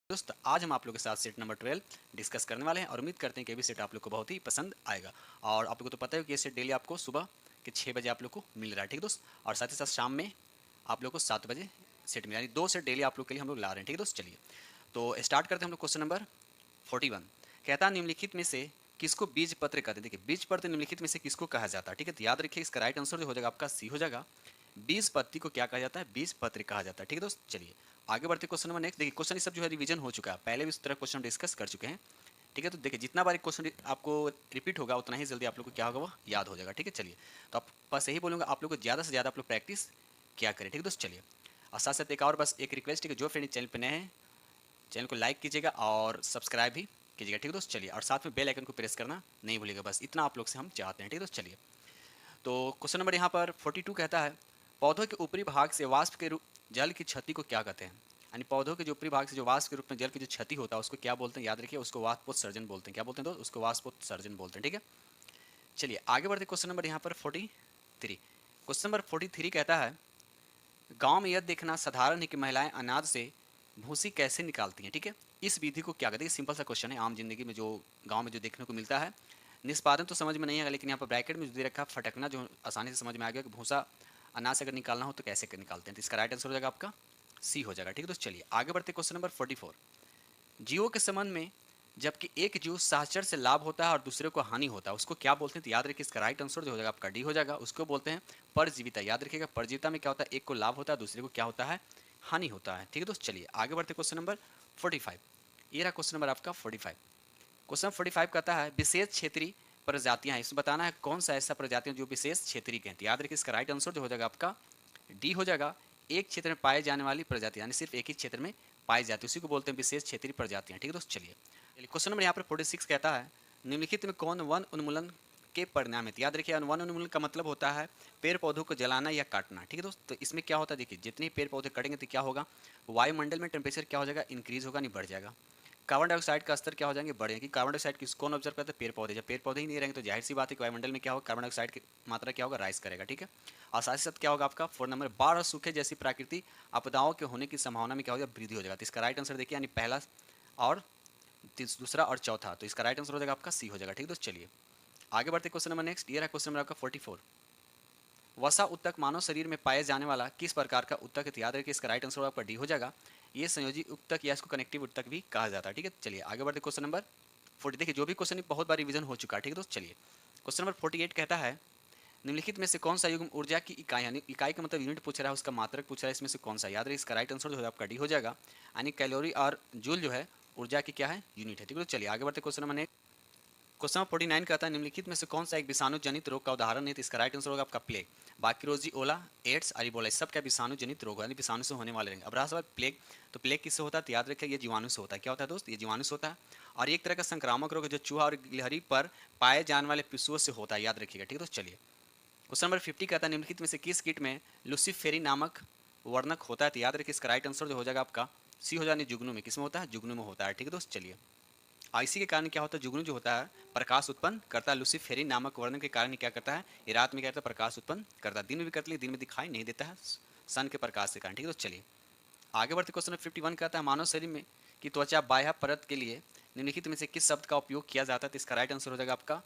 दोस्त आज हम आप लोगों के साथ सेट नंबर 12 डिस्कस करने वाले हैं और उम्मीद करते हैं कि ये भी सेट आप लोग को बहुत ही पसंद आएगा। और आप लोग को तो पता है कि ये सेट डेली आपको सुबह के 6 बजे आप लोग को मिल रहा है, ठीक है दोस्त। और साथ ही साथ शाम में आप लोग को 7 बजे सेट मिला, यानी 2 सेट डेली आप लोग के लिए हम लोग ला रहे हैं, ठीक है दोस्त। चलिए तो स्टार्ट करते हैं हम लोग क्वेश्चन नंबर 41। कहता है निम्नलिखित में से किसको बीज पत्र कहते हैं। देखिए बीज पत्र निम्नलिखित में से किसको कहा जाता है, ठीक है। तो याद रखिए इसका राइट आंसर जो हो जाएगा आपका सी हो जाएगा। बीज पत्ती को क्या कहा जाता है, बीज पत्र कहा जाता है, ठीक है दोस्त। चलिए आगे बढ़ते क्वेश्चन नंबर नेक्स्ट। देखिए क्वेश्चन ये सब जो है रिवीजन हो चुका है, पहले भी इस तरह क्वेश्चन डिस्कस कर चुके हैं, ठीक है। तो देखिए जितना बार क्वेश्चन आपको रिपीट होगा उतना ही जल्दी आप लोग को क्या होगा वो याद हो जाएगा, ठीक है। चलिए तो आप बस यही बोलूँगा आप लोग को ज़्यादा से ज़्यादा आप लोग प्रैक्टिस क्या करें, ठीक है दोस्त। चलिए और साथ साथ एक और बस एक रिक्वेस्ट है कि जो फ्रेंड चैनल पर नए हैं चैनल को लाइक कीजिएगा और सब्सक्राइब भी कीजिएगा, ठीक है दोस्त। चलिए और साथ में बेल आइकन को प्रेस करना नहीं भूलिएगा, बस इतना आप लोग से हम चाहते हैं, ठीक है दोस्त। चलिए तो क्वेश्चन नंबर यहाँ पर 42 कहता है पौधों के ऊपरी भाग से वाष्प के रूप जल की क्षति को क्या कहते हैं। यानी पौधों के जो ऊपरी भाग से जो वाष्प के रूप में जल की जो क्षति होता है उसको क्या बोलते हैं, याद रखिए उसको वाष्पोत्सर्जन बोलते हैं। क्या बोलते हैं दोस्त, उसको वाष्पोत्सर्जन बोलते हैं, ठीक है। चलिए आगे बढ़ते क्वेश्चन नंबर यहाँ पर 43। क्वेश्चन नंबर 43 कहता है गांव में यह देखना साधारण है कि महिलाएं अनाज से भूसी कैसे निकालती हैं, ठीक है। इस विधि को क्या कहते हैं। सिंपल सा क्वेश्चन है, आम जिंदगी में जो गांव में जो देखने को मिलता है। निष्पादन तो समझ में नहीं आएगा, लेकिन यहाँ पर ब्रैकेट में जो दे रखा है फटकना जो आसानी से समझ में आ गया कि भूसा अनाज से अगर निकालना हो तो कैसे कर निकालते हैं। तो इसका राइट आंसर हो जाएगा आपका सी हो जाएगा, ठीक है। तो चलिए आगे बढ़ते क्वेश्चन नंबर 44। जीवों के संबंध में जबकि एक जीव साहचर्य से लाभ होता है और दूसरे को हानि होता है उसको क्या बोलते हैं। तो याद रखिए इसका राइट आंसर जो हो जाएगा आपका डी हो जाएगा, उसको बोलते हैं परजीविता। याद रखिएगा परजीविता में क्या होता है, एक को लाभ होता है दूसरे को क्या होता है, हानि होता है, ठीक है दोस्त। चलिए आगे बढ़ते क्वेश्चन नंबर 45। ये रहा क्वेश्चन नंबर आपका 45। क्वेश्चन 45 कहता है विशेष क्षेत्रीय प्रजातियां हैं, इसमें बताना है कौन सा ऐसा प्रजातियां जो विशेष क्षेत्रीय के हैं। याद रखिए इसका राइट आंसर जो हो जाएगा आपका डी हो जाएगा। एक क्षेत्र में पाए जाने वाली प्रजाति यानी सिर्फ एक ही क्षेत्र में पाई जाती है उसी को बोलते हैं विशेष क्षेत्रीय प्रजातियां, ठीक है दोस्त। चलिए क्वेश्चन नंबर यहाँ पर 46 कहता है निम्नलिखित में कौन वन उन्मूलन के परिणाम है। याद रखिए वन उन्मूलन का मतलब होता है पेड़ पौधों को जलाना या काटना, ठीक है दोस्त। तो इसमें क्या होता है, देखिए जितने पेड़ पौधे कटेंगे तो क्या होगा, वायुमंडल में टेम्परेचर क्या हो जाएगा, इंक्रीज होगा, नहीं बढ़ जाएगा। कार्बन डाइऑक्साइड का स्तर क्या हो जाएंगे, बढ़ेंगे। कार्बन डाइऑक्साइड किस कौन ऑब्जर्व करते हैं, पेड़ पौधे। जब पेड़ पौधे ही नहीं रहेंगे तो जाहिर सी बात है कि वायुमंडल में क्या होगा, कार्बन डाइऑक्साइड की मात्रा क्या होगा, राइज करेगा, ठीक है। और साथ ही साथ क्या होगा आपका 4 नंबर बाढ़ और सूखे जैसी प्राकृतिक आपदाओं के होने की संभावना में क्या हो जाएगा, वृद्धि हो जाएगा। तो इसका राइट आंसर देखिए यानी पहला और दूसरा और चौथा, तो इसका राइट आंसर हो जाएगा आपका सी हो जाएगा, ठीक है दोस्त। चलिए आगे बढ़ते क्वेश्चन नंबर नेक्स्ट। ये रहा क्वेश्चन नंबर आपका 44। वसा उत्तक मानव शरीर में पाए जाने वाला किस प्रकार का उत्तक है। याद रखिए इसका राइट आंसर आपका डी हो जाएगा। ये संयोजी उत्तक या इसको कनेक्टिव उत्तक भी कहा जाता है, ठीक है। चलिए आगे बढ़ते क्वेश्चन नंबर 40। देखिए जो भी क्वेश्चन बहुत बार रिवीजन हो चुका है, ठीक है दोस्त। चलिए क्वेश्चन नंबर 48 कहता है निम्नलिखित में से कौन सा युग्म ऊर्जा की इकाई, यानी इकाई का मतलब यूनिट पूछ रहा है, उसका मात्रक पूछ रहा है, इसमें से कौन सा। याद रखिए इसका राइट आंसर जो है आपका डी हो जाएगा। यानी कैलोरी और जूल जो है ऊर्जा की क्या है, यूनिट है, ठीक है। चलिए आगे बढ़ते क्वेश्चन नंबर नेक्स्ट। क्वेश्चन 49 कहता है निम्नलिखित में से कौन सा एक विषाणु जनित रोग का उदाहरण है। तो इसका राइट आंसर होगा आपका प्लेग। बाकी रोजी ओला एड्स और इबोला सब क्या विषाणु जनित रोग यानी विषाणु से होने वाले रहेंगे। अब रहा सवाल प्लेग, तो प्लेग किससे होता है, तो याद रखिए ये जीवाणु से होता है। क्या होता है दोस्त, ये जीवाणु से होता है। और एक तरह का संक्रामक रोग है जो चूहा और गिलहरी पर पाए जाने वाले पिशुओं से होता है, याद रखिएगा, ठीक है दोस्त। चलिए क्वेश्चन नंबर 50 कहता है निम्नलिखित में से किस कीट में लुसिफेरी नामक वर्णक होता है। तो याद रखिए इसका राइट आंसर जो हो जाएगा आपका सी हो जाए। जुगनू में किसमें होता है, जुगनू में होता है, ठीक है दोस्त। चलिए इसी के कारण क्या होता है, जुगनू जो होता है प्रकाश उत्पन्न करता है। लुसिफेरी नामक वर्ण के कारण क्या करता है, ये रात में क्या करता है, प्रकाश उत्पन्न करता है। दिन में भी करता है, दिन में दिखाई नहीं देता है सन के प्रकाश के कारण, ठीक है। तो चलिए आगे बढ़ते क्वेश्चन 51 कहता है मानव शरीर में की त्वचा बाह्य परत के लिए निम्नलिखित में से किस शब्द का उपयोग किया जाता है। तो इसका राइट आंसर हो जाएगा आपका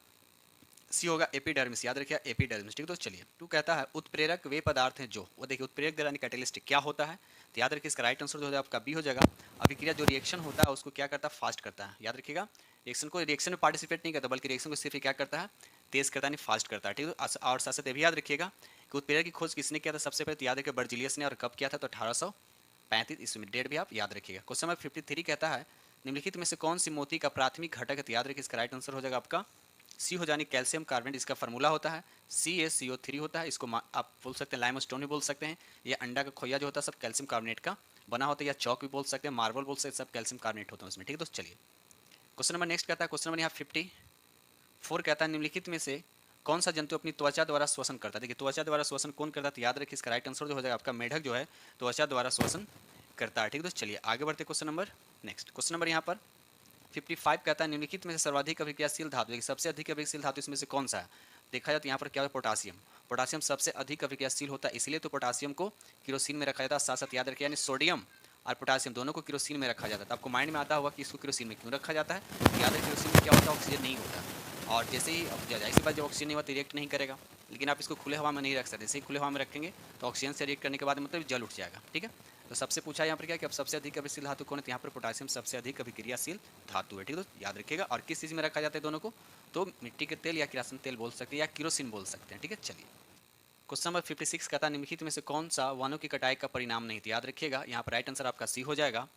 सी होगा एपिडर्मिस। याद रखिए एपिडर्मिस, ठीक है। तो चलिए 2 कहता है उत्प्रेरक वे पदार्थ हैं जो, वो देखिए उत्प्रेरक यानी कैटेलिस्ट क्या होता है। तो याद रखिए इसका राइट आंसर जो है आपका बी हो जाएगा। अभिक्रिया जो रिएक्शन होता है उसको क्या करता है, फास्ट करता है। याद रखिएगा रिएक्शन में पार्टिसिपेट नहीं करता बल्कि रिएक्शन को सिर्फ क्या करता है, तेज करता है, फास्ट करता है, ठीक है। और साथ साथ ये भी याद रखिएगा कि उत्प्रेरक की खोज किसने किया था सबसे पहले। तो याद रखिए बर्जिलियस ने, और कब किया था, तो 1835 ईस्वी में। डेट भी आप याद रखिएगा। क्वेश्चन नंबर 53 कहता है निम्नलिखित में से कौन सी मोती का प्राथमिक घटक है। तो याद रखिए इसका राइट आंसर हो जाएगा आपका सी हो जाने कैल्शियम कार्बोनेट। इसका फार्मूला होता है CaCO3 होता है। इसको आप बोल सकते हैं लाइमस्टोन भी बोल सकते हैं, या अंडा का खोया जो होता है सब कैल्शियम कार्बोनेट का बना होता है, या चौक भी बोल सकते हैं, मार्बल बोल सकते हैं, सब कैल्शियम कार्बोनेट होता है उसमें, ठीक है दोस्त। चलिए क्वेश्चन नंबर नेक्स्ट कहता है क्वेश्चन नंबर यहाँ 54 कहता है निम्नलिखित में से कौन सा जंतु अपनी त्वचा द्वारा श्वसन करता है। देखिए त्वचा द्वारा श्वसन कौन करता है, तो याद रखिए इसका राइट आंसर जो हो जाएगा आपका मेढक जो है त्वचा द्वारा श्वसन करता है, ठीक है दोस्त। चलिए आगे बढ़ते question number next. Question number यहाँ पर 55 कहता है निम्नलिखित में से सर्वाधिक अभिक्रियाशील धातु, सबसे अधिक अभिक्रियाशील धातु इसमें से कौन सा है। देखा जाए तो यहाँ पर क्या है, पोटासियम। पोटासियम सबसे अधिक अभिक्रियाशील होता है, इसलिए तो पोटासियम को केरोसिन में रखा जाता है। साथ साथ याद रखिए यानी सोडियम और पोटासियम दोनों को केरोसिन में रखा जाता है। तो आपको माइंड में आता होगा कि इसको केरोसिन में क्यों रखा जाता है। तो याद है केरोसिन में क्या होता है, ऑक्सीजन नहीं होता, और जैसे ही अब जाहिर सी बात जब ऑक्सीजन नहीं होता रिएक्ट नहीं करेगा, लेकिन आप इसको खुले हवा में नहीं रख सकते। जैसे ही खुले हवा में रखेंगे तो ऑक्सीजन से रिएक्ट करने के बाद मतलब जल उठ जाएगा। ठीक है, तो सबसे पूछा यहाँ पर क्या कि अब सबसे अधिक अभिक्रियाशील धातु कौन है, तो यहाँ पर पोटासियम सबसे अधिक अभिक्रियाशील धातु है। ठीक है, तो याद रखिएगा। और किस चीज़ में रखा जाता है दोनों को, तो मिट्टी के तेल या किरासन तेल बोल सकते हैं या केरोसिन बोल सकते हैं। ठीक है, चलिए क्वेश्चन नंबर 56 कहता है निम्नलिखित में से कौन सा वनों की कटाई का परिणाम नहीं था। याद रखिएगा यहाँ पर राइट आंसर आपका सी हो जाएगा।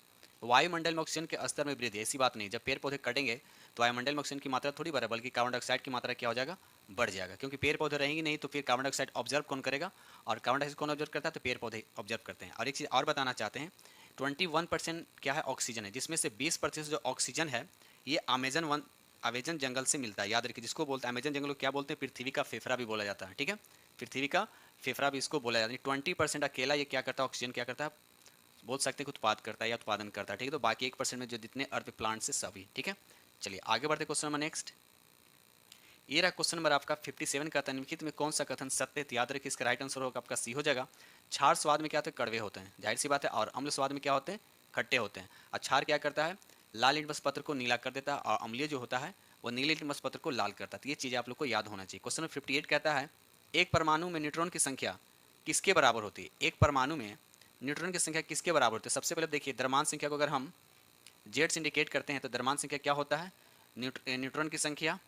वायुमंडल में ऑक्सीजन के स्तर में वृद्धि, ऐसी बात नहीं, जब पेड़ पौधे कटेंगे तो वायुमंडल में ऑक्सीजन की मात्रा थोड़ी बढ़े बल्कि कार्बन डाइऑक्साइड की मात्रा क्या हो जाएगा, बढ़ जाएगा, क्योंकि पेड़ पौधे रहेंगे नहीं तो फिर कार्बन डाइऑक्साइड ऑब्जर्व कौन करेगा, और कार्बन डाइऑक्साइड कौन ऑब्जर्व करता है, तो पेड़ पौधे ऑब्जर्व करते हैं। और एक चीज़ और बताना चाहते हैं, 21% क्या है, ऑक्सीजन है, जिसमें से 20% जो ऑक्सीजन है ये अमेजन जंगल से मिलता है। याद रखिए, जिसको बोलते हैं अमेजन जंगल को क्या बोलते हैं, पृथ्वी का फेफड़ा भी बोला जाता है। ठीक है, पृथ्वी का फेफड़ा भी इसको बोला जाता है। 20% अकेला ये क्या करता है, ऑक्सीजन क्या करता है, बोल सकते हैं कि उत्पाद करता है या उत्पादन करता है। ठीक है, तो बाकी 1% में जो जितने अर्थ प्लांट से सभी। ठीक है, चलिए आगे बढ़ते क्वेश्चन नंबर नेक्स्ट। ये रहा क्वेश्चन नंबर आपका 57 का, निम्नलिखित में कौन सा कथन सत्य है। याद रखिए इसका राइट आंसर होगा आपका सी हो जाएगा। क्षार स्वाद में क्या होते हैं, कड़वे होते हैं, जाहिर सी बात है, और अम्ल स्वाद में क्या होते हैं, खट्टे होते हैं। और क्षार क्या करता है, लाल लिटमस पत्र को नीला कर देता है, और अम्लीय जो होता है वो नीले लिटमस पत्र को लाल करता है। तो ये चीज़ें आप लोग को याद होना चाहिए। क्वेश्चन नंबर 58 कहता है एक परमाणु में न्यूट्रॉन की संख्या किसके बराबर होती है। एक परमाणु में न्यूट्रॉन की संख्या किसके बराबर होती है। सबसे पहले देखिए द्रव्यमान संख्या को अगर हम जेड से इंडिकेट करते हैं तो द्रव्यमान संख्या क्या होता है, न्यूट्रॉन की संख्या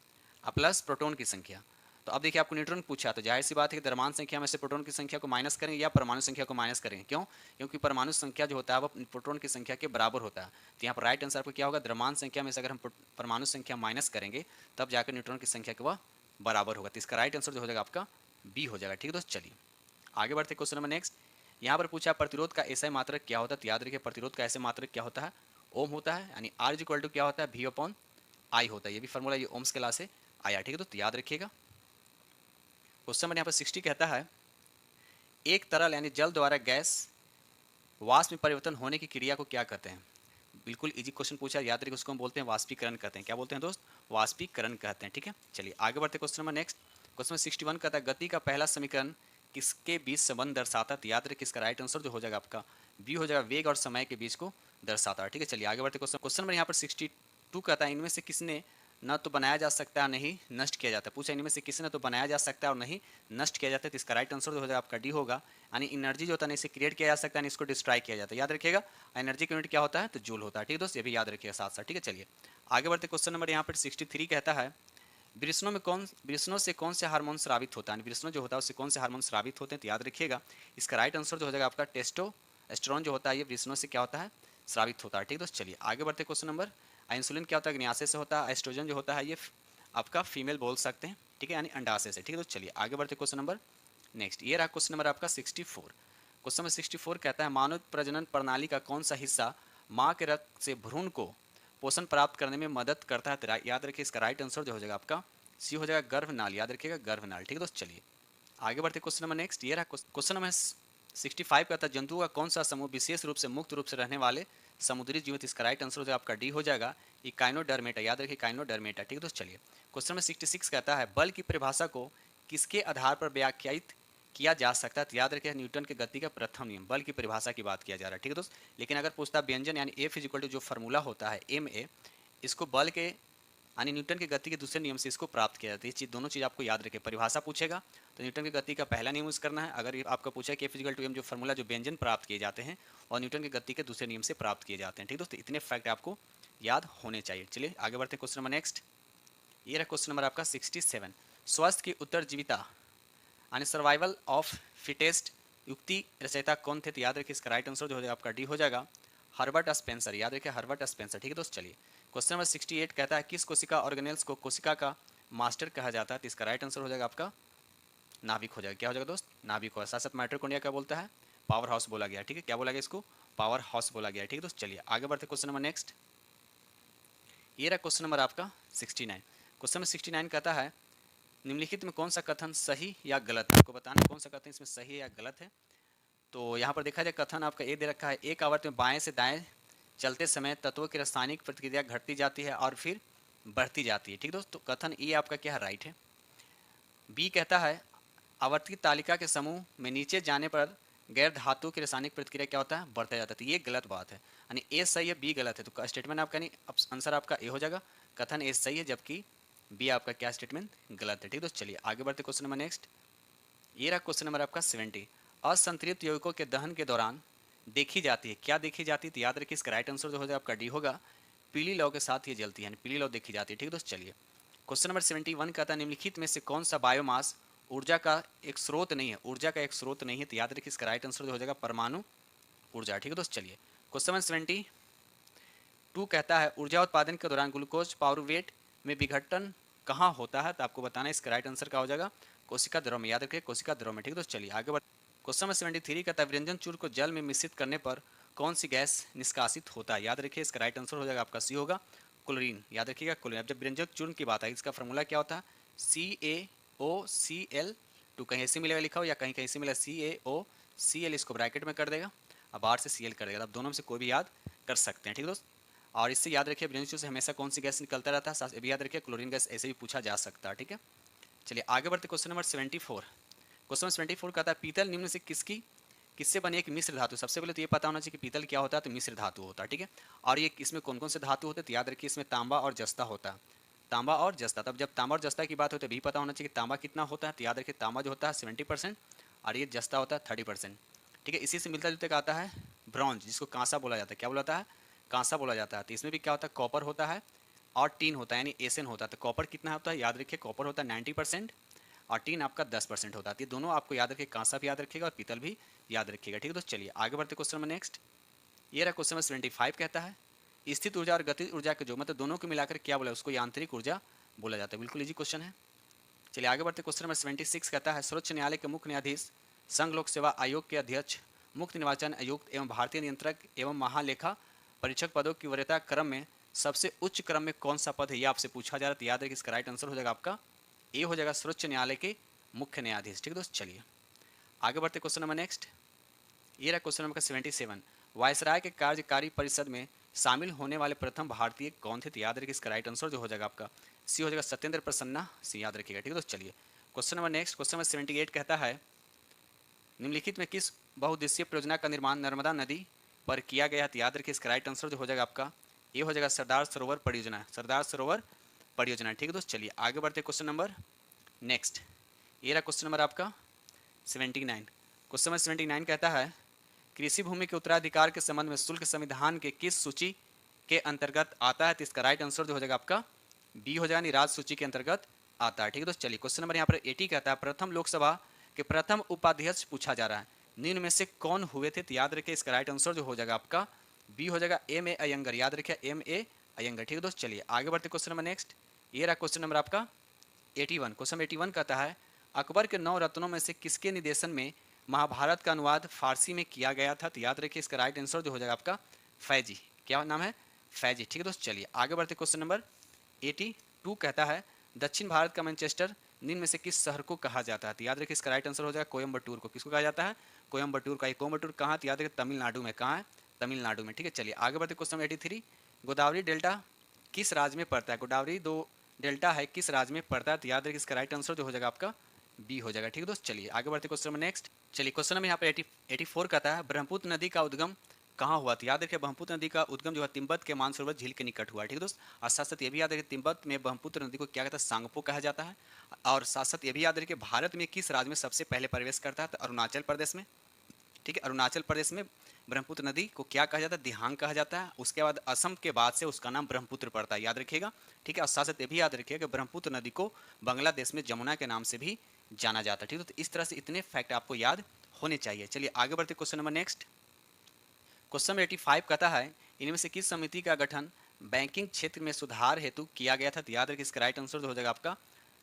प्लस प्रोटॉन की संख्या। तो अब देखिए आपको न्यूट्रॉन पूछा, तो जाहिर सी बात है कि द्रव्यमान संख्या में से प्रोटॉन की संख्या को माइनस करेंगे या परमाणु संख्या को माइनस करेंगे। क्यों, क्योंकि परमाणु संख्या जो होता है वो प्रोटॉन की संख्या के बराबर होता है। तो यहाँ पर राइट आंसर आपको क्या होगा, द्रव्यमान संख्या में से अगर हम परमाणु संख्या माइनस करेंगे तब जाकर न्यूट्रॉन की संख्या के वह बराबर होगा। तो इसका राइट आंसर जो हो जाएगा आपका बी हो जाएगा। ठीक है दोस्त, चलिए आगे बढ़ते क्वेश्चन नंबर नेक्स्ट। यहाँ पर पूछा प्रतिरोध का ऐसा मात्रक क्या होता है। तो याद रखिए प्रतिरोध का ऐसे मात्रक क्या होता है, ओम होता है, यानी आर इज इक्वल टू क्या होता है, भी अपॉन आई होता है। ये भी फॉर्मूला ये ओम्स के लॉ से आया। ठीक है, तो याद रखिएगा। क्वेश्चन नंबर यहाँ पर 60 कहता है एक तरल यानी जल द्वारा गैस वाष्प में परिवर्तन होने की क्रिया को क्या कहते हैं। बिल्कुल इजी क्वेश्चन पूछा, याद रखिए उसको हम बोलते हैं वाष्पीकरण कहते हैं। क्या बोलते हैं दोस्त, वाष्पीकरण कहते हैं। ठीक है, चलिए आगे बढ़ते question number next. Question number 61 कहता है गति का पहला समीकरण किसके बीच संबंध दर्शाता है। तो याद रखिए इसका राइट आंसर जो हो जाएगा आपका बी हो जाएगा, वेग और समय के बीच को दर्शाता है। ठीक है, चलिए आगे बढ़ते क्वेश्चन नंबर यहाँ पर 62 कहता है इनमें से किसने न तो बनाया जा सकता है नहीं नष्ट किया जाता है। पूछा इनमें से किसी ने तो बनाया जा सकता है और नहीं नष्ट किया जाता है। तो इसका राइट आंसर जो हो जाएगा आपका डी होगा, यानी एनर्जी जो होता है इसे क्रिएट किया जा सकता है, इसको डिस्ट्रॉय किया जाता है। याद रखिएगा एनर्जी की यूनिट क्या होता है, तो जूल होता है। ठीक है दोस्त, ये भी याद रखिएगा साथ साथ। ठीक है, चलिए आगे बढ़ते क्वेश्चन नंबर यहाँ पर 63 कहता है वृषणों से कौन से हार्मोन स्रावित होता है। वृषण जो होता है उससे कौन से हार्मोन स्रावित होते हैं। तो याद रखिएगा इसका राइट आंसर जो हो जाएगा आपका टेस्टोस्टेरोन जो होता है ये वृषणों से क्या होता है, स्रावित होता है। ठीक है दोस्त, चलिए आगे बढ़ते क्वेश्चन नंबर। इंसुलिन क्या होता है, ग्नाशय से होता है। एस्ट्रोजन जो होता है ये आपका फीमेल बोल सकते हैं। ठीक है, यानी अंडाशय से। ठीक है, तो चलिए आगे बढ़ते क्वेश्चन नंबर नेक्स्ट। ये रहा क्वेश्चन नंबर आपका 64। क्वेश्चन नंबर 64 कहता है मानव प्रजनन प्रणाली का कौन सा हिस्सा माँ के रक्त से भ्रूण को पोषण प्राप्त करने में मदद करता है। याद रखिए इसका राइट आंसर जो हो जाएगा आपका सी हो जाएगा, गर्भनाल। याद रखिएगा गर्भनाल। ठीक है दोस्त, चलिए आगे बढ़ते क्वेश्चन नंबर नेक्स्ट। ये रहा क्वेश्चन नंबर 65 कहता है जंतुओं का कौन सा समूह विशेष रूप से मुक्त रूप से रहने वाले समुद्री जीव। इसका राइट आंसर हो जाएगा आपका डी हो जाएगा, इकाइनोडर्मेटा। याद रखिए इकाइनोडर्मेटा। ठीक है दोस्त, चलिए क्वेश्चन नंबर 66 कहता है बल की परिभाषा को किसके आधार पर व्याख्यायित किया जा सकता है। तो याद रखिए न्यूटन के गति का प्रथम नियम, बल की परिभाषा की बात किया जा रहा है। ठीक है दोस्त, लेकिन अगर पूछता व्यंजन यानी एफ इज इक्वल टू जो फार्मूला होता है एम ए, इसको बल के यानी न्यूटन की गति के दूसरे नियम से इसको प्राप्त किया जाता है। ये चीज़ दोनों चीज़ आपको याद रखें। परिभाषा पूछेगा तो न्यूटन की गति का पहला नियम यूज करना है। अगर आपका पूछा कि F is equal to M जो फार्मूला जो व्यंजन प्राप्त किए जाते हैं और न्यूटन की गति के दूसरे नियम से प्राप्त किए जाते हैं। ठीक दोस्तों, इतने फैक्ट आपको याद होने चाहिए। चलिए आगे बढ़ते हैं क्वेश्चन नंबर नेक्स्ट। ये रहा क्वेश्चन नंबर आपका 67। स्वस्थ की उत्तरजीविता यानी सर्वाइवल ऑफ फिटेस्ट युक्ति रचयिता कौन थे। तो याद रखिए इसका राइट आंसर जो हो जाएगा आपका डी हो जाएगा, हर्बर्ट स्पेंसर। याद रखिए हर्बर्ट स्पेंसर। ठीक है दोस्त, चलिए क्वेश्चन नंबर 68 कहता है किस कोशिका ऑर्गेनेल्स को कोशिका का मास्टर कहा जाता है। तो इसका राइट आंसर हो जाएगा आपका नाभिक हो जाएगा। क्या हो जाएगा दोस्त, नाभिक होगा। साथ साथ माइटोकॉन्ड्रिया क्या बोलता है, पावर हाउस बोला गया। ठीक है, क्या बोला गया इसको, पावर हाउस बोला गया। ठीक है दोस्त, चलिए आगे बढ़ते क्वेश्चन नंबर नेक्स्ट। ये रहा क्वेश्चन नंबर आपका 69। क्वेश्चन नंबर 69 कहता है निम्नलिखित में कौन सा कथन सही या गलत है। आपको बताना कौन सा कथन इसमें सही है या गलत है। तो यहाँ पर देखा जाए कथन आपका ए दे रखा है एक आवर्त में बाएं से दाएं चलते समय तत्वों की रासायनिक प्रतिक्रिया घटती जाती है और फिर बढ़ती जाती है। ठीक दोस्तों, कथन ए आपका क्या है, राइट है। बी कहता है आवर्ती तालिका के समूह में नीचे जाने पर गैर धातु की रासायनिक प्रतिक्रिया क्या होता है, बढ़ता जाता है। तो ये गलत बात है, यानी ए सही है बी गलत है। तो स्टेटमेंट आपका नहीं, आंसर आपका ए हो जाएगा, कथन ए सही है जबकि बी आपका क्या स्टेटमेंट गलत है। ठीक है, तो चलिए आगे बढ़ते क्वेश्चन नंबर नेक्स्ट। ये रहा क्वेश्चन नंबर आपका 70। असंतृप्त यौगिकों के दहन के दौरान देखी जाती है, क्या देखी जाती है, तो याद रखिए इसका राइट आंसर जो हो जाएगा आपका डी होगा, पीली लौ के साथ ये जलती है, यानी पीली लौ देखी जाती है। ठीक है दोस्त, चलिए क्वेश्चन नंबर 71 कहता है निम्नलिखित में से कौन सा बायोमास ऊर्जा का एक स्रोत नहीं है, ऊर्जा का एक स्रोत नहीं है, तो याद रखिए इसका राइट आंसर जो हो जाएगा परमाणु ऊर्जा। ठीक है दोस्त, चलिए क्वेश्चन नंबर 72 कहता है ऊर्जा उत्पादन के दौरान ग्लूकोज पाउरुवेट में विघटन कहाँ होता है, तो आपको बताना है इसका राइट आंसर क्या हो जाएगा, कोशिका द्रव में। याद रखिए कोशिका द्रव में। ठीक है दोस्त, चलिए आगे बढ़। क्वेश्चन नंबर 73 कहता है व्यंजन चूर्ण को जल में मिश्रित करने पर कौन सी गैस निष्कासित होता है, याद रखिए इसका राइट आंसर हो जाएगा आपका सी होगा, क्लोरीन। याद रखिएगा क्लोरीन। अब जब व्यंजन चूर्ण की बात आई इसका फॉर्मूला क्या होता है, CaOCl2, कहीं ऐसे मिलेगा लिखा हो या कहीं कहीं से मिला CaOCl, इसको ब्रैकेट में कर देगा, अब बाहर से Cl कर देगा, अब दोनों में से कोई भी याद कर सकते हैं। ठीक है दोस्त, और इससे याद रखिए व्यंजन चूर्ण से हमेशा कौन सी गैस निकलता रहता है, साथ ये भी याद रखिए क्लोरीन गैस, ऐसे भी पूछा जा सकता है। ठीक है, चलिए आगे बढ़ते क्वेश्चन नंबर 74। क्वेश्चन नंबर 74 कहता है पीतल निम्न से किससे बनी एक मिश्र धातु। सबसे पहले तो ये पता होना चाहिए कि पीतल क्या होता है, तो मिश्र धातु होता है। ठीक है, और ये इसमें कौन कौन से धातु होते हैं, तो याद रखिए इसमें तांबा और जस्ता होता है, तांबा और जस्ता। तब जब तांबा और जस्ता की बात होती है भी पता होना चाहिए कि तांबा कितना होता है, तो याद रखिए तांबा जो होता है 70% और ये जस्ता होता है 30%। ठीक है, इसी से मिलता जुलता आता है ब्रॉन्ज, जिसको कांसा बोला जाता है, क्या बोला जाता है, कांसा बोला जाता है। तो इसमें भी क्या होता है, कॉपर होता है और टीन होता है, यानी एसन होता है। तो कॉपर कितना होता है, याद रखिए कॉपर होता है 90% और टीन आपका 10% होता है। ये दोनों आपको याद रखिए, कांसा भी याद रखिएगा और पीतल भी याद रखिएगा। ठीक है दोस्त, चलिए आगे बढ़ते क्वेश्चन नंबर नेक्स्ट। ये रहा क्वेश्चन नंबर 75 कहता है स्थित ऊर्जा और गतिज ऊर्जा के जो मतलब दोनों को मिलाकर क्या बोला, उसको यांत्रिक ऊर्जा बोला जाता है। बिल्कुल इजी क्वेश्चन है। चलिए आगे बढ़ते क्वेश्चन नंबर 76 कहता है सर्वोच्च न्यायालय के मुख्य न्यायाधीश, संघ लोक सेवा आयोग के अध्यक्ष, मुख्य निर्वाचन आयुक्त एवं भारतीय नियंत्रक एवं महालेखा परीक्षक पदों की वरीयता क्रम में सबसे उच्च क्रम में कौन सा पद है, ये आपसे पूछा जा रहा है। तो याद रखिए इसका राइट आंसर हो जाएगा आपका ए हो जाएगा, सर्वोच्च न्यायालय के मुख्य न्यायाधीश। ठीक है दोस्त, चलिए आगे बढ़ते क्वेश्चन नंबर नेक्स्ट। ये रहा क्वेश्चन नंबर 77। वायसराय के कार्यकारी परिषद में शामिल होने वाले प्रथम भारतीय कौन थे, तो याद रखिए इसका राइट आंसर जो हो जाएगा आपका सी हो जाएगा, सत्येंद्र प्रसन्ना सी, याद रखिएगा। ठीक है दोस्त, चलिए question number next. Question number 78 कहता है निम्नलिखित में किस बहुउद्देशीय परियोजना का निर्माण नर्मदा नदी पर किया गया है, तो याद रखिए इसका राइट आंसर जो हो जाएगा आपका ये हो जाएगा सरदार सरोवर परियोजना, सरदार सरोवर परियोजना। ठीक है दोस्त, चलिए आगे बढ़ते क्वेश्चन नंबर नेक्स्ट। ये रहा क्वेश्चन नंबर आपका 79। क्वेश्चन नंबर 79 कहता है कृषि भूमि के उत्तराधिकार के संबंध में शुल्क संविधान के किस सूची के अंतर्गत आता है, तो इसका राइट आंसर जो हो जाएगा आपका बी हो जाएगा, राज्य सूची के अंतर्गत आता है। ठीक है दोस्त, चलिए क्वेश्चन नंबर यहाँ पर 80 कहता है प्रथम लोकसभा के प्रथम उपाध्यक्ष पूछा जा रहा है, निम्न में से कौन हुए थे, तो याद रखिए इसका राइट आंसर जो हो जाएगा आपका बी हो जाएगा M A अयंगर, याद रखिए M A अयंगर। ठीक है दोस्त, चलिए आगे बढ़ते क्वेश्चन नंबर नेक्स्ट। ये रहा क्वेश्चन नंबर आपका 81। क्वेश्चन 81 कहता है अकबर के 9 रत्नों में से किसके निर्देशन में महाभारत का अनुवाद फारसी में किया गया था, तो याद रखिए इसका राइट आंसर जो हो जाएगा आपका फैजी, क्या नाम है, फैजी। ठीक है दोस्त, चलिए आगे बढ़ते क्वेश्चन नंबर 82 कहता है दक्षिण भारत का मैनचेस्टर निम्न में से किस शहर को कहा जाता है, तो याद रखिए इसका राइट आंसर हो जाएगा कोयम्बटूर को। किसको कहा जाता है, कोयम्बटूर का। कोयम्बटूर कहाँ, तो याद रखिए तमिलनाडु में, कहाँ है, तमिलनाडु में। ठीक है, चलिए आगे बढ़ते क्वेश्चन 83। गोदावरी डेल्टा किस राज्य में पड़ता है, गोदावरी दो डेल्टा है किस राज्य में पड़ता है, तो याद रखिए इसका राइट आंसर जो हो जाएगा आपका बी हो जाएगा। ठीक है दोस्त, चलिए आगे बढ़ते क्वेश्चन नंबर नेक्स्ट। चलिए क्वेश्चन नंबर यहाँ पे 84 कहता है ब्रह्मपुत्र नदी का उद्गम कहाँ हुआ, तो याद रखिए ब्रह्मपुत्र नदी का उद्गम जो है तिब्बत के मानसरोवर झील के निकट हुआ है। ठीक है दोस्त, और साथ साथ ये भी याद रखिए तिब्बत में ब्रह्मपुत्र नदी को क्या कहता है, सांगपो कहा जाता है। और साथ साथ ये भी याद रखिए भारत में किस राज्य में सबसे पहले प्रवेश करता है, तो अरुणाचल प्रदेश में। ठीक है, अरुणाचल प्रदेश में ब्रह्मपुत्र नदी को क्या कहा जाता है, दिहांग कहा जाता है। उसके बाद असम के बाद से उसका नाम ब्रह्मपुत्र पड़ता है, याद रखिएगा। ठीक है, और साथ साथ ये भी याद रखिएगा कि ब्रह्मपुत्र नदी को बांग्लादेश में जमुना के नाम से भी जाना जाता है। ठीक है, तो इस तरह से इतने फैक्ट आपको याद होने चाहिए। चलिए आगे बढ़ते question number next. Question number 85 कहता है इनमें से किस समिति का गठन बैंकिंग क्षेत्र में सुधार हेतु किया गया था, तो याद रखिए इसका राइट आंसर हो जाएगा आपका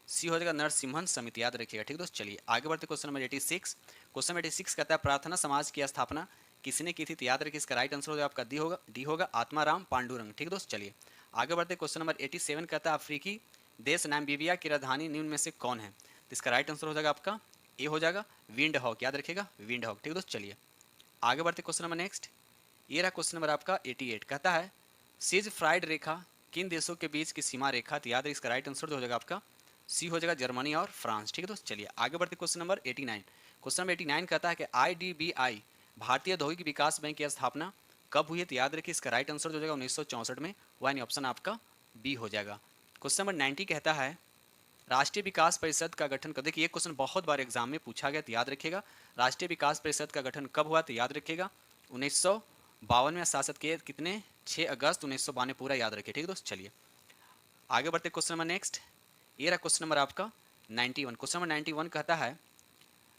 सी हो जाएगा नरसिम्हन समिति, याद रखिएगा। ठीक है दोस्त, चलिए आगे बढ़ते क्वेश्चन नंबर 86। क्वेश्चन नंबर 86 कहता है प्रार्थना समाज की स्थापना किसने की थी, तो याद रखिए इसका राइट आंसर हो जाएगा आपका डी होगा आत्माराम पांडुरंग। ठीक है दोस्त, चलिए आगे बढ़ते क्वेश्चन नंबर 87 कहता है अफ्रीकी देश नामीबिया की राजधानी निम्न में से कौन है, तो इसका राइट आंसर हो जाएगा आपका ए हो जाएगा विंड हॉक, याद रखिएगा विंड हॉक। ठीक है दोस्त, चलिए आगे बढ़ते क्वेश्चन नंबर नेक्स्ट। ये रहा क्वेश्चन नंबर आपका 88 कहता है सीज फ्राइड रेखा किन देशों के बीच की सीमा रेखा, तो याद रखिए इसका राइट आंसर जो हो जाएगा आपका सी हो जाएगा जर्मनी और फ्रांस। ठीक है दोस्त, चलिए आगे बढ़ते क्वेश्चन नंबर 89। क्वेश्चन नंबर 89 कहता है कि IDBI भारतीय औद्योगिक विकास बैंक की स्थापना कब हुई है? तो याद रखिए इसका राइट आंसर जो हो जाएगा 1964 में, यानी ऑप्शन आपका बी हो जाएगा। क्वेश्चन नंबर 90 कहता है राष्ट्रीय विकास परिषद का गठन कब? देखिए ये क्वेश्चन बहुत बार एग्जाम में पूछा गया, तो याद रखिएगा राष्ट्रीय विकास परिषद का गठन कब हुआ? तो याद रखिएगा 1952 में शासक के कितने 6 अगस्त 1952 पूरा याद रखिए। ठीक है दोस्त, चलिए आगे बढ़ते क्वेश्चन नंबर नेक्स्ट। ये रहा क्वेश्चन नंबर आपका 91। क्वेश्चन नंबर 91 कहता है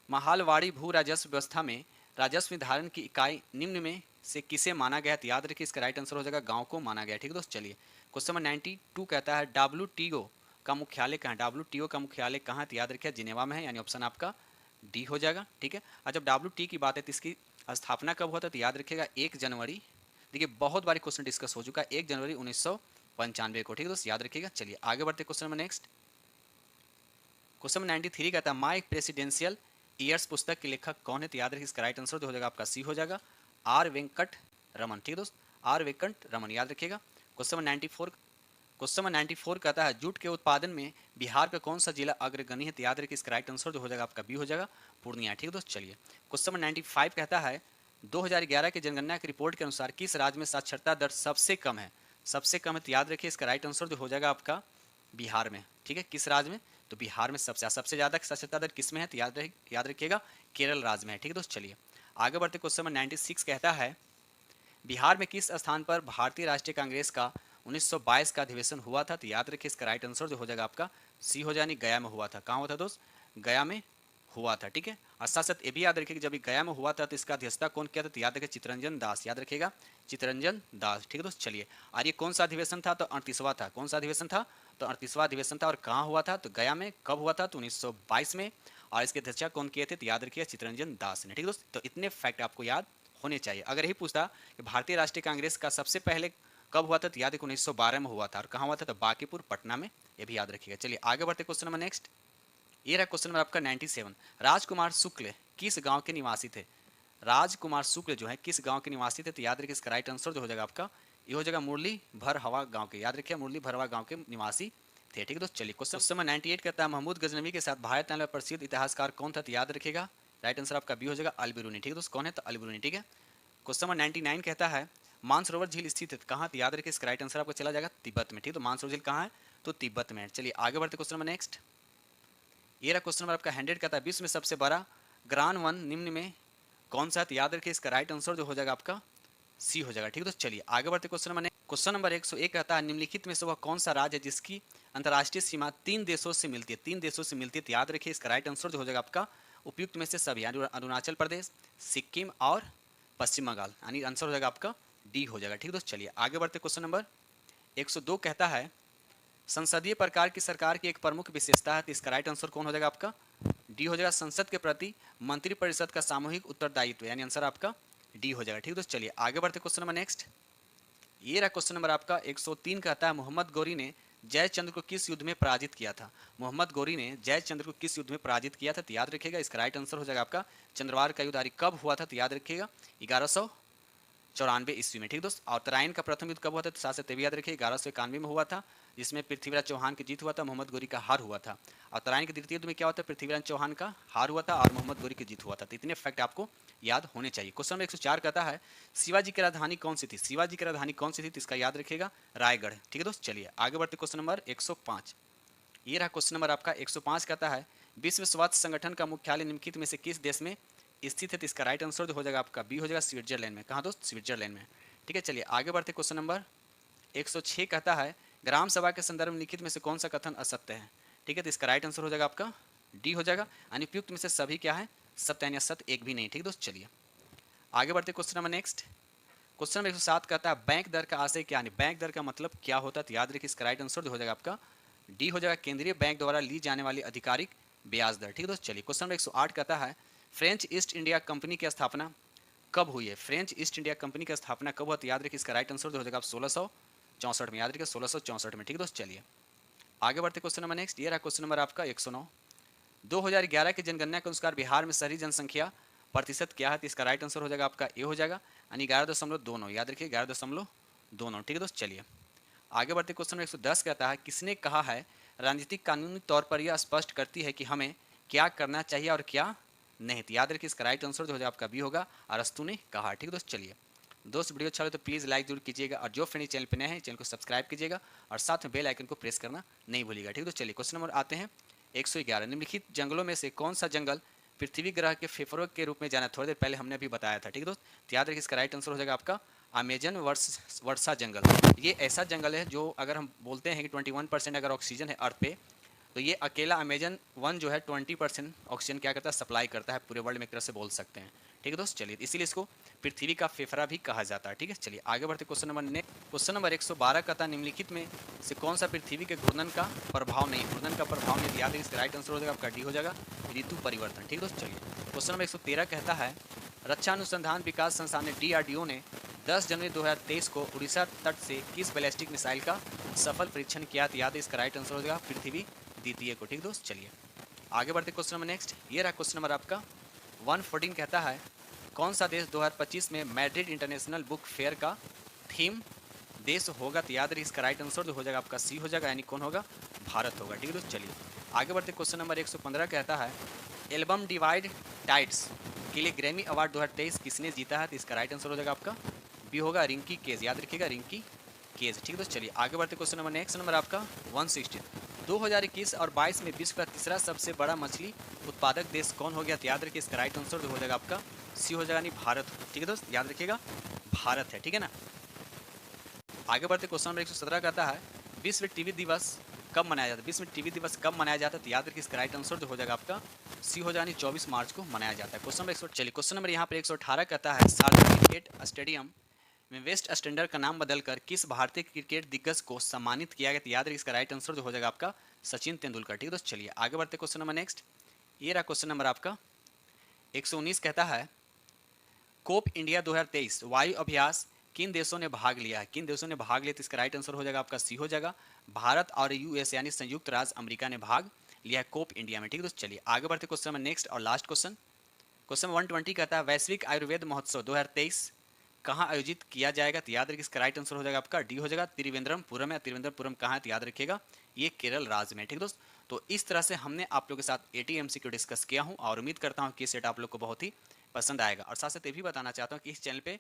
महालवाड़ी भू राजस्व व्यवस्था में राजस्व निर्धारण की इकाई निम्न में से किसे माना गया? तो याद रखिए इसका राइट आंसर हो जाएगा गांव को माना गया। ठीक है दोस्त, चलिए क्वेश्चन नंबर 92 कहता है WTO का मुख्यालय कहाँ? WTO का मुख्यालय कहाँ? तो याद रखिए जिनेवा में है, यानी ऑप्शन आपका डी हो जाएगा। ठीक है, और जब WTO की बात है तो इसकी स्थापना कब हुआ था? तो याद रखिएगा 1 जनवरी, देखिए बहुत बारी क्वेश्चन डिस्कस हो चुका है, 1 जनवरी 1995 को। ठीक है दोस्त, याद रखिएगा। चलिए आगे बढ़ते question number next. Question number 93 कहता है माई प्रेसिडेंशियल ईयर्स पुस्तक के लेखक कौन है? तो याद रखिए इसका राइट आंसर जो हो जाएगा आपका सी हो जाएगा, आर वेंकट रमन। ठीक है दोस्त, आर वेंकट रमन याद रखिएगा। क्वेश्चन नंबर 94 कहता है जूट के उत्पादन में बिहार का कौन सा जिला अग्रगणी है? तो याद रखिए इसका राइट आंसर जो हो जाएगा आपका बी हो जाएगा, पूर्णिया। ठीक है दोस्त, चलिए क्वेश्चन नंबर 95 कहता है 2011 की जनगणना की रिपोर्ट के अनुसार किस राज्य में साक्षरता दर सबसे कम है? सबसे कम है, तो याद रखिए इसका राइट आंसर जो हो जाएगा आपका बिहार में। ठीक है, किस राज्य में? तो बिहार में सबसे ज़्यादा साक्षरता दर किस में है? तो याद रखिएगा केरल राज्य में है। ठीक है दोस्त, चलिए आगे बढ़ते क्वेश्चन नंबर 96 कहता है बिहार में किस स्थान पर भारतीय राष्ट्रीय कांग्रेस का 1922 का अधिवेशन हुआ था? तो याद रखिए इसका राइट आंसर जो हो जाएगा आपका सी हो जाए, गया में हुआ था। कहाँ हुआ था दोस्त? गया में हुआ था। ठीक है, और साथ साथ ये भी याद रखिए कि जब ये गया में हुआ था तो इसका अध्यक्षता कौन किया था? तो याद रखिए चित्तरंजन दास, याद रखिएगा चित्तरंजन दास। ठीक है दोस्त, चलिए और ये कौन सा अधिवेशन था? तो 38वां था। कौन सा अधिवेशन था? तो 38वां अधिवेशन था। और कहाँ हुआ था? तो गया में। कब हुआ था? तो 1922 में। और इसके अध्यक्षता कौन किए थे? तो याद रखिए चित्तरंजन दास ने। ठीक है दोस्त, तो इतने फैक्ट आपको याद होने चाहिए। अगर यही पूछता कि भारतीय राष्ट्रीय कांग्रेस का सबसे पहले कब हुआ था? तो याद रखिए 1912 में हुआ था। और कहाँ हुआ था? तो बांकीपुर पटना में, ये भी याद रखिएगा। चलिए आगे बढ़ते क्वेश्चन नंबर नेक्स्ट। ये रहा क्वेश्चन नंबर आपका 97। राजकुमार शुक्ल किस गांव के निवासी थे? राजकुमार शुक्ल जो है किस गांव के निवासी थे? तो याद रखिए इसका राइट आंसर जो हो जाएगा आपका ये हो जाएगा मुरली भरहवा गांव के। याद रखिए मुरली भरहवा गांव के निवासी थे। ठीक है दोस्त, चलिए क्वेश्चन नंबर 98 कहता है महमूद गजनवी के साथ भारत में प्रसिद्ध इतिहासकार कौन था? तो याद रखिएगा राइट आंसर आपका बी हो जाएगा अल-बिरूनी। ठीक है दोस्त, कौन है? तो अल-बिरूनी। ठीक है, क्वेश्चन नंबर 99 कहता है मानसरोवर झील स्थित है कहाँ? तो याद रखिए इसका राइट आंसर आपका चला जाएगा तिब्बत में। ठीक है, तो मानसरोवर झील कहाँ है? तो तिब्बत में। चलिए आगे बढ़ते क्वेश्चन नंबर नेक्स्ट। ये रहा क्वेश्चन नंबर आपका 100 कहता है विश्व में सबसे बड़ा ग्रान वन निम्न में कौन सा है? तो याद रखिए इसका राइट आंसर जो हो जाएगा आपका सी हो जाएगा। ठीक है, तो चलिए आगे बढ़ते क्वेश्चन नंबर 101 कहता है निम्नलिखित में से वह कौन सा राज्य है जिसकी अंतर्राष्ट्रीय सीमा 3 देशों से मिलती है? 3 देशों से मिलती है, तो याद रखिए इसका राइट आंसर जो हो जाएगा आपका उपयुक्त में से सभी, यानी अरुणाचल प्रदेश, सिक्किम और पश्चिम बंगाल, यानी आंसर हो जाएगा आपका डी हो जाएगा। ठीक है दोस्त, चलिए आगे बढ़ते क्वेश्चन नंबर 102 कहता है संसदीय प्रकार की सरकार की एक प्रमुख विशेषता है, तो इसका राइट आंसर कौन हो जाएगा आपका डी हो जाएगा संसद के प्रति मंत्रिपरिषद का सामूहिक उत्तरदायित्व, यानी आंसर आपका डी हो जाएगा। ठीक है दोस्त, चलिए आगे बढ़ते क्वेश्चन नंबर नेक्स्ट। ये रहा क्वेश्चन नंबर आपका 103 कहता है मोहम्मद गौरी ने जयचंद्र को किस युद्ध में पराजित किया था? मोहम्मद गौरी ने जयचंद्र को किस युद्ध में पराजित किया था? तो याद रखिएगा इसका राइट आंसर हो जाएगा आपका चंद्रवार का युद्ध। कब हुआ था? तो याद रखिएगा 1194 ईस्वी में। ठीक दोस्त, और तराइन का प्रथम युद्ध कब हुआ था? तो साथ याद रखिए 1191 में हुआ था, जिसमें पृथ्वीराज चौहान की जीत हुआ था, मोहम्मद गौरी का हार हुआ था। और तराइन के द्वितीय युद्ध में क्या होता है? पृथ्वीराज चौहान का हार हुआ था और मोहम्मद गौरी की जीत हुआ था। तो इतने फैक्ट आपको याद होने चाहिए। क्वेश्चन नंबर 104 कहता है शिवाजी की राजधानी कौन सी थी? शिवाजी की राजधानी कौन सी थी? तो इसका याद रखिएगा रायगढ़। ठीक है दोस्त, चलिए आगे बढ़ते क्वेश्चन नंबर 105। ये रहा क्वेश्चन नंबर आपका 105 कहता है विश्व स्वास्थ्य संगठन का मुख्यालय निम्नलिखित में से किस देश में स्थित है? तो इसका राइट आंसर जो हो जाएगा आपका बी हो जाएगा स्विट्जरलैंड में। कहाँ दोस्त? स्विट्जरलैंड में। ठीक है, चलिए आगे बढ़ते क्वेश्चन नंबर 106 कहता है ग्राम सभा के संदर्भ में लिखित में से कौन सा कथन असत्य है? ठीक है, तो इसका राइट आंसर हो जाएगा आपका डी हो जाएगा, यानी उपयुक्त में से सभी क्या है? सत्य, यानी असत्य एक भी नहीं। ठीक दोस्त, चलिए आगे बढ़ते question number next. Question number 107 कहता है बैंक दर का आशय क्या है? बैंक दर का मतलब क्या होता है? तो याद रखिए इसका राइट आंसर जो हो जाएगा आपका डी हो जाएगा केंद्रीय बैंक द्वारा ली जाने वाली आधिकारिक ब्याज दर। ठीक है दोस्त, चलिए क्वेश्चन नंबर 108 कहता है फ्रेंच ईस्ट इंडिया कंपनी की स्थापना कब हुई है? फ्रेंच ईस्ट इंडिया कंपनी की स्थापना कब हुआ? तो याद रखिए इसका राइट आंसर जो हो जाएगा आप 1664 में। याद रखिए 1664 में। ठीक है दोस्त, चलिए आगे बढ़ते क्वेश्चन नंबर नेक्स्ट। ये रहा क्वेश्चन नंबर आपका 109। 2011 की जनगणना के अनुसार बिहार में शहरी जनसंख्या प्रतिशत क्या है? तो इसका राइट आंसर हो जाएगा आपका ए हो जाएगा, यानी 11.29। याद रखिए 11.29। ठीक है दोस्त, चलिए आगे बढ़ते क्वेश्चन नंबर 110 कहता है किसने कहा है राजनीतिक कानूनी तौर पर यह स्पष्ट करती है कि हमें क्या करना चाहिए और क्या नहीं। तो याद रखिए इसका राइट आंसर जो हो जाएगा आपका बी होगा, अरस्तु ने कहा। ठीक है दोस्त, चलिए दोस्त वीडियो अच्छा लगे तो प्लीज़ लाइक जरूर कीजिएगा, और जो फ्रेंड चैनल पर नए हैं चैनल को सब्सक्राइब कीजिएगा, और साथ में बेल आइकन को प्रेस करना नहीं भूलिएगा। ठीक है दोस्त, चलिए क्वेश्चन नंबर आते हैं 111। निम्नलिखित जंगलों में से कौन सा जंगल पृथ्वी ग्रह के फेफड़ों के रूप में जाना, थोड़ी देर पहले हमने अभी बताया था। ठीक है दोस्त, तो याद रखिए इसका राइट आंसर हो जाएगा आपका अमेजन वर्षा जंगल। ये ऐसा जंगल है जो अगर हम बोलते हैं कि 21% अगर ऑक्सीजन है अर्थ पे, तो ये अकेला अमेजन वन जो है 20% ऑक्सीजन क्या करता है, सप्लाई करता है पूरे वर्ल्ड में, एक तरह से बोल सकते हैं। ठीक है दोस्त, चलिए इसीलिए इसको पृथ्वी का फेफड़ा भी कहा जाता है। ठीक है, चलिए आगे बढ़ते question number next. Question number 112 का था निम्नलिखित में से कौन सा पृथ्वी के घूर्णन का प्रभाव नहीं, घूर्णन का प्रभाव नहीं, याद है इसका राइट आंसर हो जाएगा आपका डी हो जाएगा, ऋतु परिवर्तन। ठीक है दोस्त, चलिए क्वेश्चन नंबर 113 कहता है रक्षा अनुसंधान विकास संस्थान ने DRDO ने 10 जनवरी 2023 को उड़ीसा तट से किस बैलिस्टिक मिसाइल का सफल परीक्षण किया, तो याद है इसका राइट आंसर हो जाएगा पृथ्वी द्वितीय को। ठीक दोस्त, चलिए आगे बढ़ते क्वेश्चन नंबर नेक्स्ट। ये रहा क्वेश्चन नंबर आपका 114 कहता है कौन सा देश 2025 में मैड्रिड इंटरनेशनल बुक फेयर का थीम देश होगा, तो याद रही इसका राइट आंसर जो हो जाएगा आपका सी हो जाएगा, यानी कौन होगा, भारत होगा। ठीक है दोस्त, चलिए आगे बढ़ते क्वेश्चन नंबर 115 कहता है एल्बम डिवाइड टाइड्स के लिए ग्रैमी अवार्ड 2023 किसने जीता है, तो इसका राइट आंसर हो जाएगा आपका बी होगा, रिंकी केज। याद रखिएगा, रिंकी केज। ठीक है दोस्त, चलिए आगे बढ़ते क्वेश्चन नंबर नेक्स्ट नंबर आपका 116। 2021 और 22 में विश्व का तीसरा सबसे बड़ा मछली उत्पादक देश कौन हो गया, तो याद रखिए इसका राइट आंसर जो हो जाएगा आपका सी हो जाएगा, नहीं भारत। ठीक है दोस्त, याद रखिएगा भारत है। ठीक है ना, आगे बढ़ते क्वेश्चन नंबर 117 कहता है विश्व टीवी दिवस कब मनाया जाता है, विश्व टीवी दिवस कब मनाया जाता है, तो याद रखिए इसका राइट आंसर जो हो जाएगा आपका सी हो जाएगा, 24 मार्च को मनाया जाता है। क्वेश्चन नंबर चलिए क्वेश्चन नंबर यहाँ पर 118 कहता है शारदा क्रिकेट स्टेडियम में वेस्ट स्टैंडर्ड का नाम बदलकर किस भारतीय क्रिकेट दिग्गज को सम्मानित किया गया, तो याद रखिए इसका राइट आंसर जो हो जाएगा आपका सचिन तेंदुलकर। ठीक है दोस्त, चलिए आगे बढ़ते क्वेश्चन नंबर नेक्स्ट। ये रहा क्वेश्चन नंबर आपका 119 कहता है कोप इंडिया 2023 वायु अभ्यास किन देशों ने भाग लिया है, किन देशों ने भाग लिया, तो इसका राइट आंसर हो जाएगा आपका सी हो जाएगा, भारत और US यानी संयुक्त राज्य अमेरिका ने भाग लिया है कोप इंडिया में। ठीक है दोस्त, चलिए आगे बढ़ते क्वेश्चन नंबर नेक्स्ट और लास्ट क्वेश्चन। क्वेश्चन 120 कहता है वैश्विक आयुर्वेद महोत्सव 2023 कहाँ आयोजित किया जाएगा, तो याद रखिए इसका राइट आंसर हो जाएगा आपका डी हो जाएगा, त्रिवेंद्रमपुरम है। त्रिवेंद्रपुरम कहाँ है, तो याद रखिएगा ये केरल राज्य में। ठीक दोस्त, तो इस तरह से हमने आप लोगों के साथ ATMC को डिस्कस किया हूँ, और उम्मीद करता हूँ कि सेट आप लोग को बहुत ही पसंद आएगा। और साथ साथ ये भी बताना चाहता हूँ कि इस चैनल पे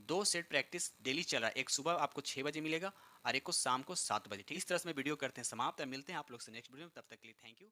2 सेट प्रैक्टिस डेली चल रहा है, एक सुबह आपको 6 बजे मिलेगा और एक को शाम को 7 बजे। ठीक, इस तरह से मैं वीडियो करते हैं समाप्त, मिलते हैं आप लोग से नेक्स्ट वीडियो में, तब तक के लिए थैंक यू।